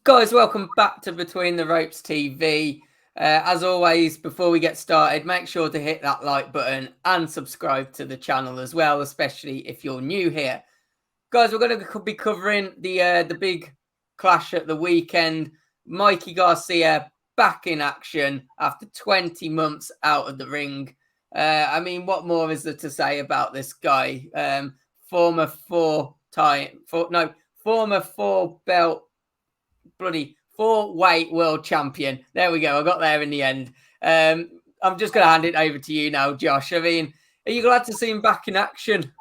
Guys, welcome back to Between the Ropes TV. As always, before we get started, make sure to hit that like button and subscribe to the channel as well, especially if you're new here. Guys, we're going to be covering the big clash at the weekend. Mikey Garcia back in action after 20 months out of the ring. I mean, what more is there to say about this guy? Former four-weight world champion. There we go. I got there in the end. I'm just going to hand it over to you now, Josh. I mean, are you glad to see him back in action?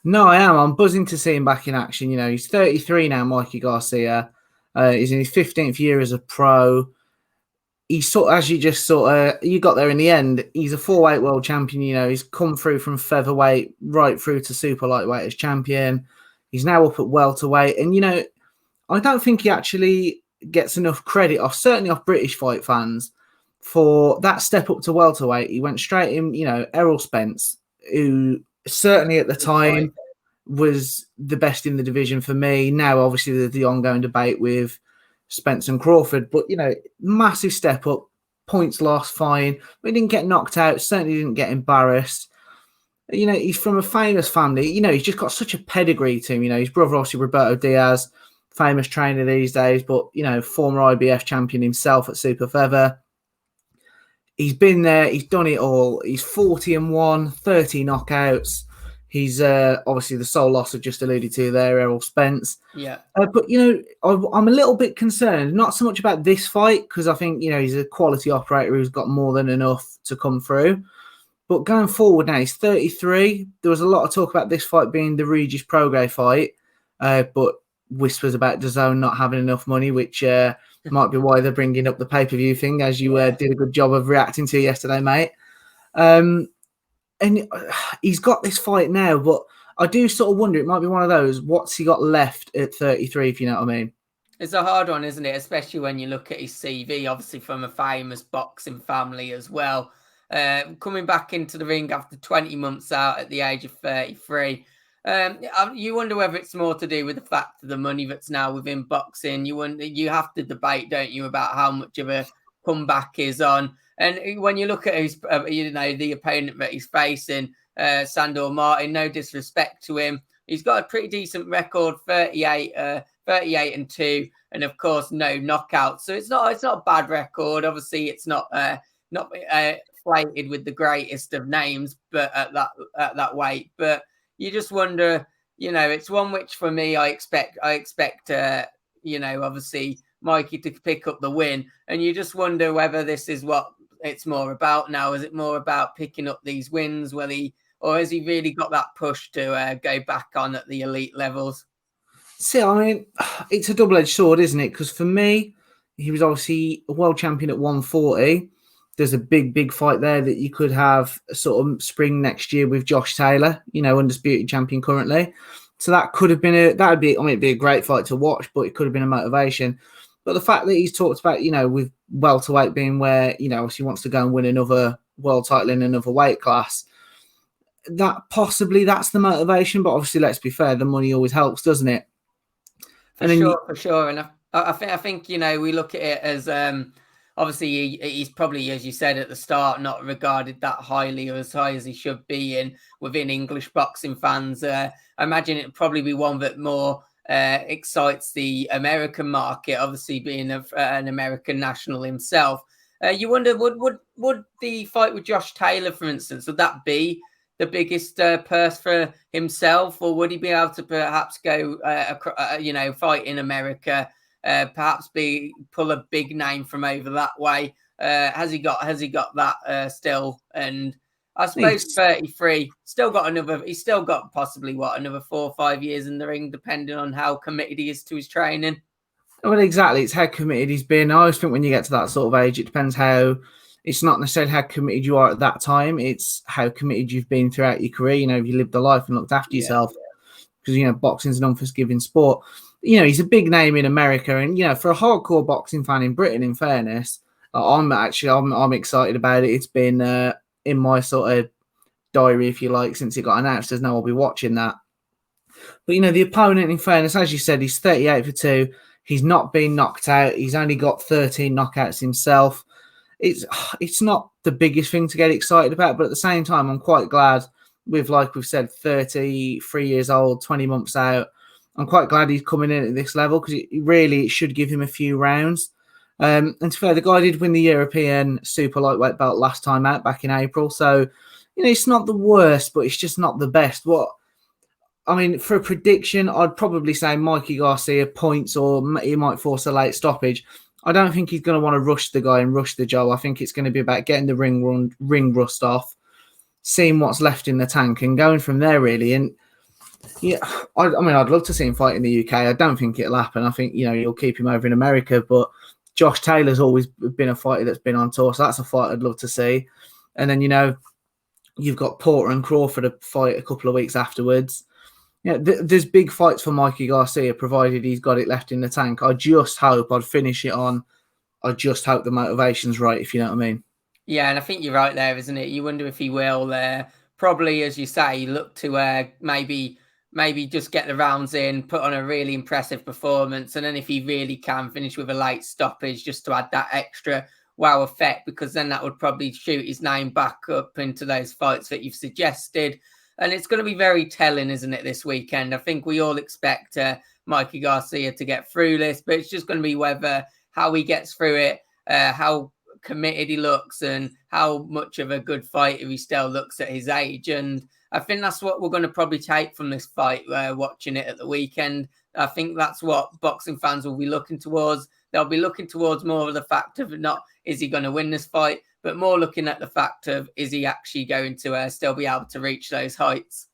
No, I am. I'm buzzing to see him back in action. You know, he's 33 now, Mikey Garcia. He's in his 15th year as a pro. He's you got there in the end. He's a 4-weight world champion. You know, he's come through from featherweight right through to super lightweight as champion. He's now up at welterweight. And, you know, I don't think he actually gets enough credit certainly off British fight fans for that step up to welterweight. He went straight in, you know, Errol Spence, who certainly at the time was the best in the division for me. Now, obviously, there's the ongoing debate with Spence and Crawford, but, you know, massive step up, points lost, fine. But he didn't get knocked out, certainly didn't get embarrassed. You know, he's from a famous family. You know, he's just got such a pedigree to him. You know, his brother, obviously, Roberto Diaz, famous trainer these days, but, you know, former IBF champion himself at Super Feather. He's been there. He's done it all. He's 40-1, 30 knockouts. He's obviously the sole loss I've just alluded to there, Errol Spence. Yeah. But, you know, I'm a little bit concerned, not so much about this fight, because I think, you know, he's a quality operator who's got more than enough to come through. But going forward now, he's 33. There was a lot of talk about this fight being the Regis Prograis fight, but whispers about dazn not having enough money, which might be why they're bringing up the pay-per-view thing, as you did a good job of reacting to yesterday, mate. And he's got this fight now, but I do sort of wonder, it might be one of those, what's he got left at 33, if you know what I mean? It's a hard one, isn't it? Especially when you look at his CV, obviously from a famous boxing family as well. Coming back into the ring after 20 months out at the age of 33. You wonder whether it's more to do with the fact of the money that's now within boxing. You have to debate, don't you, about how much of a comeback is on. And when you look at his, the opponent that he's facing, Sandor Martin, no disrespect to him, he's got a pretty decent record, 38-2, and of course no knockouts. So it's not a bad record. Obviously, it's not flated with the greatest of names, but at that weight. But you just wonder, you know, it's one which for me I expect obviously Mikey to pick up the win, and you just wonder whether this is what it's more about now. Is it more about picking up these wins? Or has he really got that push to go back on at the elite levels? See, I mean, it's a double-edged sword, isn't it? Because for me, he was obviously a world champion at 140. There's a big fight there that you could have sort of spring next year with Josh Taylor, you know, undisputed champion currently. So that could have been it'd be a great fight to watch, but it could have been a motivation. But the fact that he's talked about, you know, with welterweight being where, you know, he wants to go and win another world title in another weight class, that's the motivation. But obviously, let's be fair, the money always helps, doesn't it? For sure. And I think, you know, we look at it as obviously he's probably, as you said at the start, not regarded that highly or as high as he should be within English boxing fans. I imagine it'd probably be one that more excites the American market, obviously being an American national himself. You wonder, would the fight with Josh Taylor, for instance, would that be the biggest purse for himself, or would he be able to perhaps go, fight in America, perhaps pull a big name from over that way? Has he got that still? And I suppose 33, he's still got possibly another 4 or 5 years in the ring, depending on how committed he is to his training. Well, exactly. It's how committed he's been. I always think when you get to that sort of age, it depends it's not necessarily how committed you are at that time. It's how committed you've been throughout your career. You know, if you lived a life and looked after yourself, because, you know, boxing's an unforgiving sport. You know, he's a big name in America, and, you know, for a hardcore boxing fan in Britain, in fairness, I'm excited about it. It's been in my sort of diary, if you like, since it got announced. There's no, I'll be watching that. But, you know, the opponent, in fairness, as you said, he's 38-2. He's not been knocked out. He's only got 13 knockouts himself. It's not the biggest thing to get excited about, but at the same time, I'm quite glad with, like we've said, 33 years old, 20 months out. I'm quite glad he's coming in at this level because it should give him a few rounds. And to be fair, the guy did win the European super lightweight belt last time out back in April. So, it's not the worst, but it's just not the best. For a prediction, I'd probably say Mikey Garcia points, or he might force a late stoppage. I don't think he's going to want to rush the guy and rush the job. I think it's going to be about getting the ring rust off, seeing what's left in the tank, and going from there, really. And yeah, I'd love to see him fight in the UK. I don't think it'll happen. I think, you'll keep him over in America. But Josh Taylor's always been a fighter that's been on tour, so that's a fight I'd love to see. And then, you've got Porter and Crawford to fight a couple of weeks afterwards. There's big fights for Mikey Garcia, provided he's got it left in the tank. I just hope I just hope the motivation's right, if you know what I mean. Yeah, and I think you're right there, isn't it? You wonder if he will. Probably, as you say, look to maybe just get the rounds in, put on a really impressive performance, and then if he really can, finish with a late stoppage just to add that extra wow effect, because then that would probably shoot his name back up into those fights that you've suggested. And it's going to be very telling, isn't it, this weekend? I think we all expect Mikey Garcia to get through this, but it's just going to be how he gets through it, how committed he looks, and how much of a good fighter he still looks at his age. And I think that's what we're going to probably take from this fight, watching it at the weekend. I think that's what boxing fans will be looking towards. They'll be looking towards more of the fact of not, is he going to win this fight, but more looking at the fact of, is he actually going to still be able to reach those heights?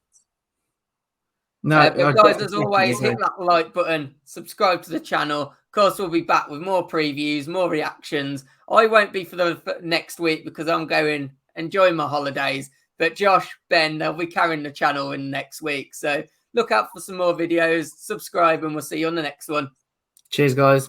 No, but guys, as always, hit that like button, subscribe to the channel. Of course, we'll be back with more previews, more reactions. I won't be for the next week because I'm going enjoying my holidays. But Josh, Ben, they'll be carrying the channel in next week. So look out for some more videos, subscribe, and we'll see you on the next one. Cheers, guys.